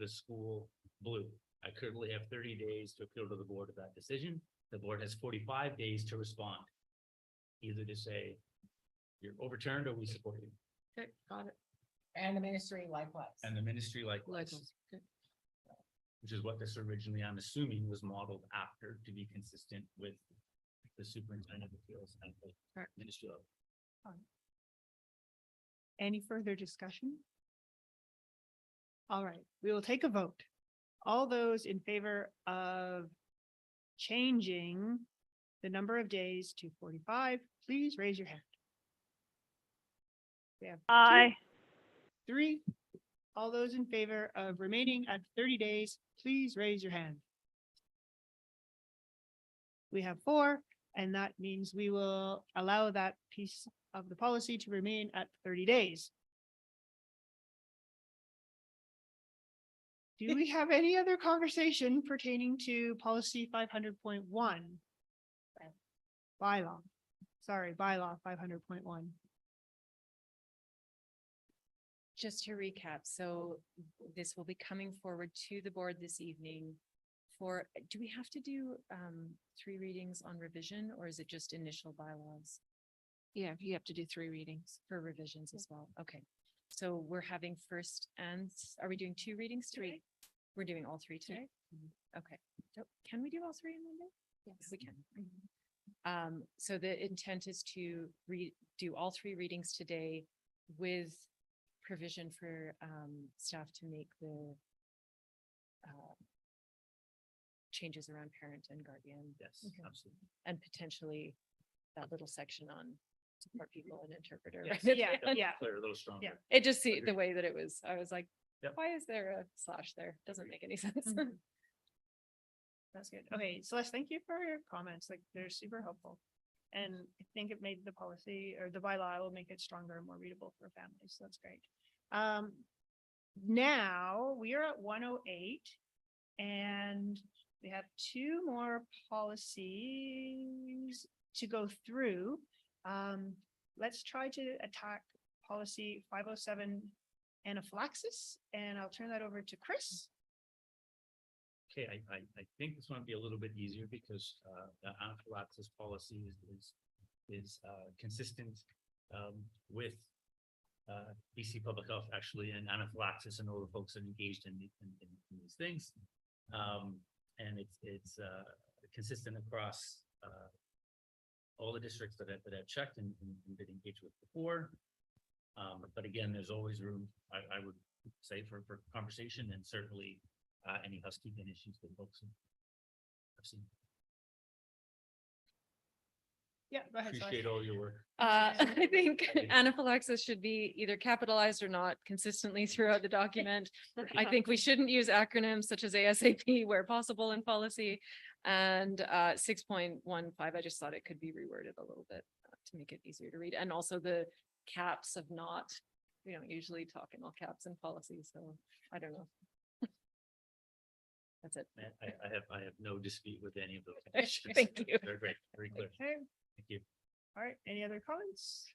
school blue. I currently have 30 days to appeal to the board of that decision. The board has 45 days to respond. Either to say you're overturned or we support you. Okay, got it. and the ministry likewise. And the ministry likewise, Likewise. Okay. which is what this originally, I'm assuming, was modeled after to be consistent with the superintendent of appeals and the Correct. ministry level. Any further discussion? All right, we will take a vote. All those in favor of changing the number of days to 45, please raise your hand. We have two, Aye. 3. All those in favor of remaining at 30 days, please raise your hand. We have 4, and that means we will allow that piece of the policy to remain at 30 days. Do we have any other conversation pertaining to policy 500.1? Bylaw, sorry, bylaw 500.1. Just to recap, so this will be coming forward to the board this evening for, do we have to do 3 readings on revision, or is it just initial bylaws Yeah, you have to do 3 readings. for revisions as well? Okay. So we're having first and, are we doing 2 readings today? We're doing all 3 today? Okay. So can we do all 3 in one day? Yes, we can. So the intent is to do all 3 readings today with provision for staff to make the changes around parent and guardian. Yes, Okay. absolutely. And potentially that little section on support people and interpreter. Yes, right? Yeah, yeah. Clear, a little stronger. Yeah. It just see the way that it was, I was like, Yep. why is there a slash there? Doesn't make any sense. Mhm. That's good. Okay, Celeste, thank you for your comments. Like, they're super helpful. And I think it made the policy or the bylaw will make it stronger and more readable for families. So that's great. Now we are at 108 and we have 2 more policies to go through. Let's try to attack policy 507 anaphylaxis, and I'll turn that over to Chris. Okay, I think this might be a little bit easier because the anaphylaxis policy is consistent with BC Public Health actually, and anaphylaxis and all the folks that are engaged in these things. And it's consistent across all the districts that I've checked and been engaged with before. But again, there's always room, I would say, for conversation, and certainly any housekeeping issues that folks have seen. Yeah, go ahead. Celeste. Appreciate all your work. I think anaphylaxis should be either capitalized or not consistently throughout the document. I think we shouldn't use acronyms such as ASAP where possible in policy. And 6.15, I just thought it could be reworded a little bit to make it easier to read. And also the caps of not, we don't usually talk in all caps in policy, so I don't know. That's it. Man, I have no dispute with any of those. Thank you. They're great, very clear. Okay, Thank you. all right. Any other comments?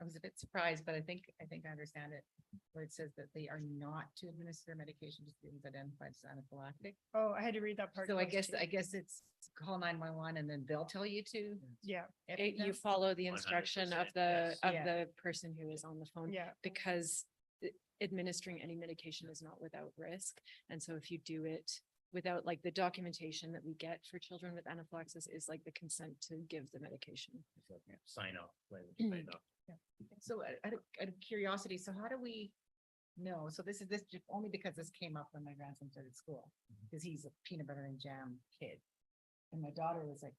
I was a bit surprised, but I think I understand it, where it says that they are not to administer medication to students identified as anaphylactic. Oh, I had to read that part. So I twice, guess too. it's call 911 and then they'll tell you to. Yeah, You follow the instruction of 100%, the, yes. Yeah. the person who is on the phone. yeah. Because administering any medication is not without risk. And so if you do it without, like, the documentation that we get for children with anaphylaxis is like the consent to give the medication. Sign off. So out of curiosity, so how do we know? So this only because this came up when my grandson started school, because he's a peanut butter and jam kid. And my daughter was like,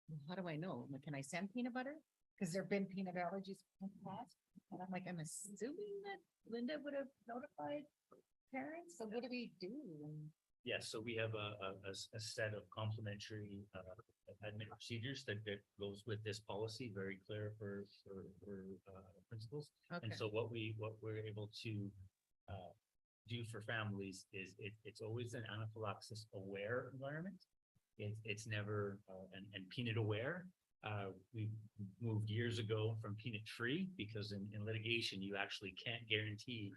well, how do I know? Like, can I send peanut butter? Because there've been peanut allergies in the past. And I'm like, I'm assuming that Linda would have notified parents. So what do we do? Yes, so we have a set of complementary admin procedures that goes with this policy, very clear for principals. Okay. And so what we're able to do for families is it's always an anaphylaxis aware environment. It's never and peanut aware. We moved years ago from peanut free because in litigation, you actually can't guarantee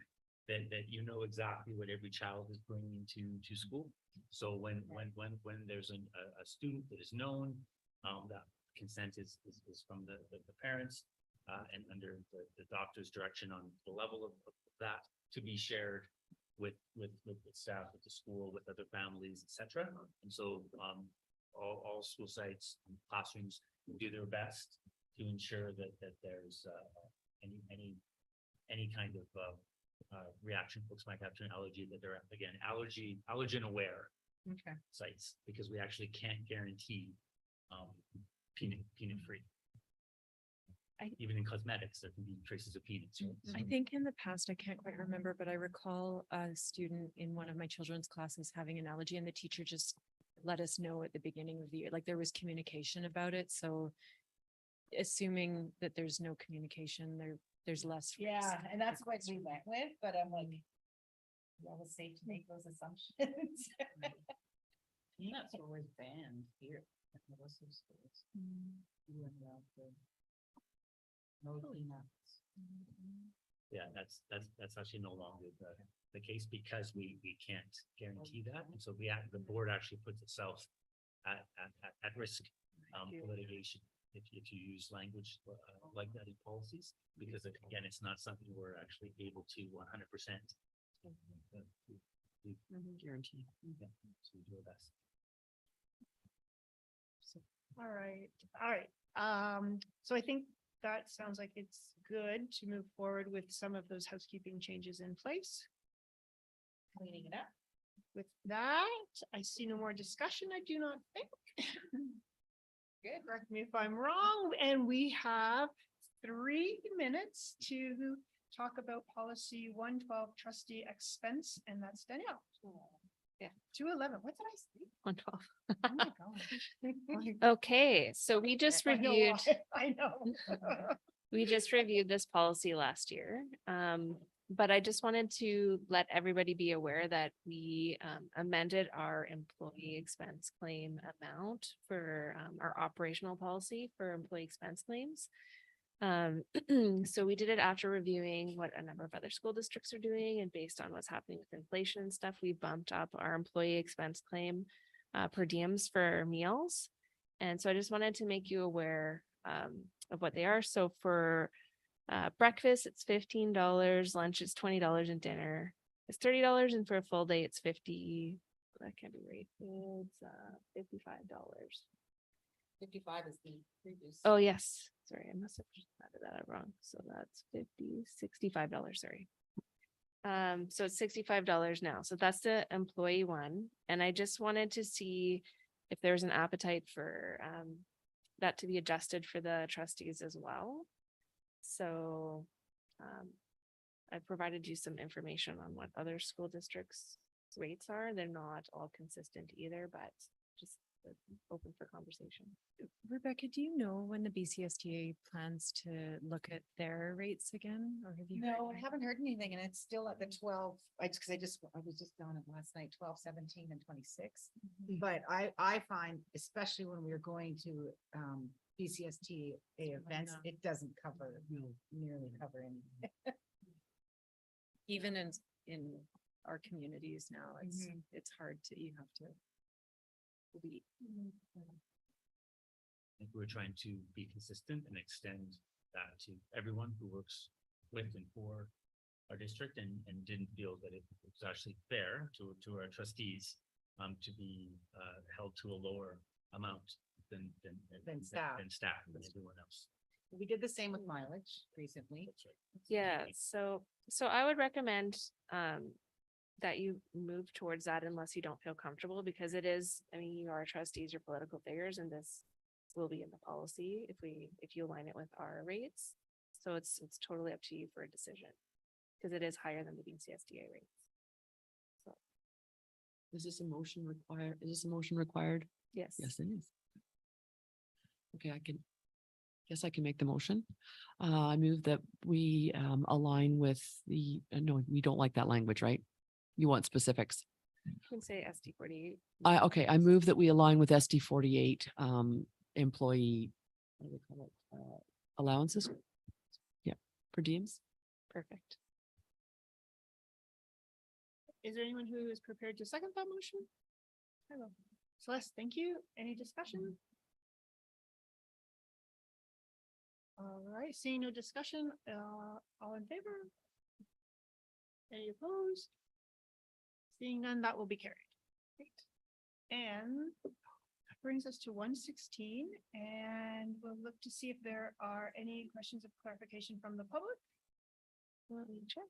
that you know exactly what every child is bringing to school. So when there's a student that is known, that consent is from the parents and under the doctor's direction on the level of that to be shared with staff at the school, with other families, etc. And so all school sites and classrooms do their best to ensure that there's any kind of reaction folks might have to an allergy, that they're, again, allergen aware Okay. sites, because we actually can't guarantee peanut free. Even in cosmetics, there can be traces of peanuts. right? I think in the past, I can't quite remember, but I recall a student in one of my children's classes having an allergy and the teacher just let us know at the beginning of the year, like there was communication about it. So assuming that there's no communication, there's less. risk. Yeah, and that's what we went with, but I'm like, you always safe to make those assumptions. Peanuts were always banned here. at most of schools. You weren't allowed to- No peanuts. Yeah, that's actually no longer the case, because we can't guarantee that. And so the board actually puts itself at risk for litigation if you use language like that in policies, because again, it's not something we're actually able to 100%. Guarantee. Yeah, so we do our best. All right, all right. So I think that sounds like it's good to move forward with some of those housekeeping changes in place. Cleaning it up. With that, I see no more discussion, I do not think. Good, correct me if I'm wrong, and we have 3 minutes to talk about policy 112 trustee expense, and that's Danielle. Yeah. 211, what did I say? 112. Oh my God. Okay, so we just I know reviewed, why, I know. we just reviewed this policy last year. But I just wanted to let everybody be aware that we amended our employee expense claim amount for our operational policy for employee expense claims. So we did it after reviewing what a number of other school districts are doing, and based on what's happening with inflation and stuff, we bumped up our employee expense claim per diems for meals. And so I just wanted to make you aware of what they are. So for breakfast, it's $15, lunch is $20, and dinner is $30, and for a full day, it's $50. That can't be right. It's $55. 55 is the previous. Oh, yes. Sorry, I must have just added that out wrong. So that's $65, sorry. So it's $65 now. So that's the employee one. And I just wanted to see if there's an appetite for that to be adjusted for the trustees as well. So I provided you some information on what other school districts' rates are. They're not all consistent either, but just open for conversation. Rebecca, do you know when the BCSTA plans to look at their rates again, or have you? heard No, I anything? haven't heard anything, and it's still at the 12, I was just down it last night, 12, 17, and 26. But I find, especially when we're going to BCSTA events, know. it doesn't nearly cover any. Even in our communities now, it's hard to, you have to. Be. I think we're trying to be consistent and extend that to everyone who works with and for our district, and didn't feel that it was actually fair to our trustees to be held to a lower amount than staff. than everyone else. We did the same with mileage recently. That's right. Yeah, so I would recommend that you move towards that unless you don't feel comfortable, because it is, I mean, you are trustees, you're political figures, and this will be in the policy if you align it with our rates. So it's totally up to you for a decision, because it is higher than the BCSDA rates. So, Is this a motion required? Is this a motion required? yes. Yes, it is. Okay, guess I can make the motion. I move that we align with the, no, we don't like that language, right? You want specifics. You can say SD 48. Okay, I move that we align with SD 48 employee, what do they call it? Allowances? Yeah, per diems. Perfect. Is there anyone who is prepared to second that motion? I will. Celeste, thank you. Any discussion? All right, seeing no discussion, all in favor? Any opposed? Seeing none, that will be carried. Great. And that brings us to 116, and we'll look to see if there are any questions of clarification from the public. Let me check.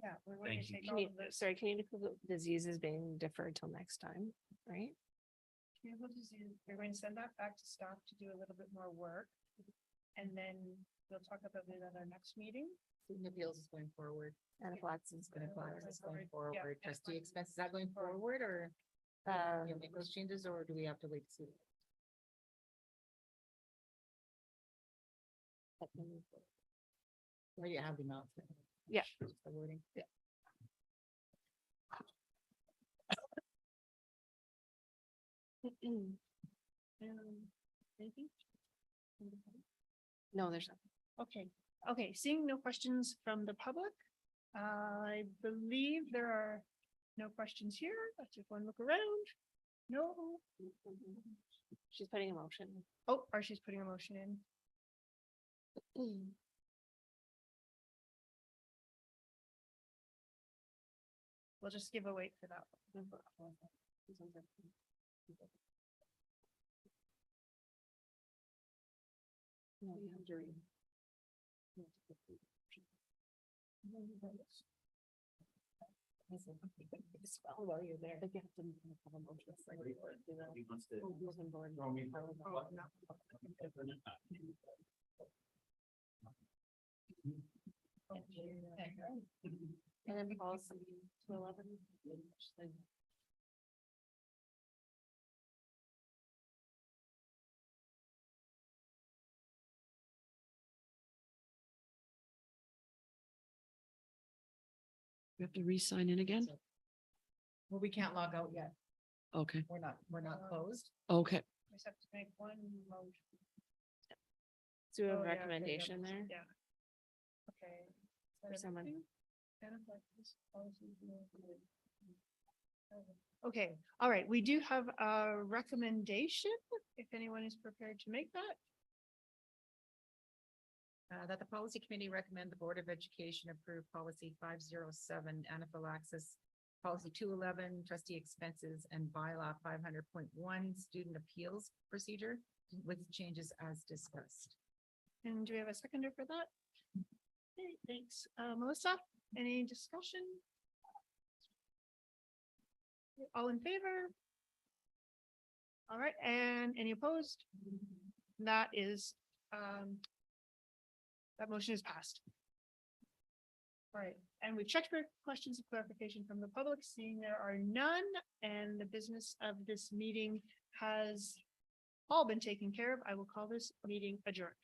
Yeah. we're going to Thank you. take Can all you, of this. sorry, can you include the diseases being deferred till next time, right? Communicable disease, we're going to send that back to staff to do a little bit more work. And then we'll talk about it at our next meeting. Student appeals is going forward. Anaphylaxis. Anaphylaxis is going Yeah, forward. anaphylaxis. Trustee expenses, is that going forward or? You'll make those changes or do we have to wait to see? Where do you have the amount? Yeah. Just the wording. Yeah. Anything? No, there's not. Okay, okay, seeing no questions from the public. I believe there are no questions here. Let's take one look around. No, She's putting a motion. oh, or she's putting a motion in. We'll just give a wait for that. No, you have to read. Well, while you're there. Like you have to have a motion. He wants to- Oh, wasn't born. Throw me- Oh, no. And then policy 211. We have to re-sign in again? Well, we can't log out yet. Okay, We're not closed. okay. We just have to make one motion. Do we have Oh, a yeah, okay, recommendation yeah, there? Yeah. Okay. Is that For someone. everything? Anaphylaxis policy, no. Okay, all right, we do have a recommendation, if anyone is prepared to make that. That the policy committee recommend the Board of Education approve policy 507 anaphylaxis, policy 211 trustee expenses and bylaw 500.1 student appeals procedure with changes as discussed. And do we have a seconder for that? Okay, thanks. Melissa, any discussion? All in favor? All right, and any opposed? That is, that motion is passed. All right, and we've checked for questions of clarification from the public, seeing there are none, and the business of this meeting has all been taken care of. I will call this meeting adjourned.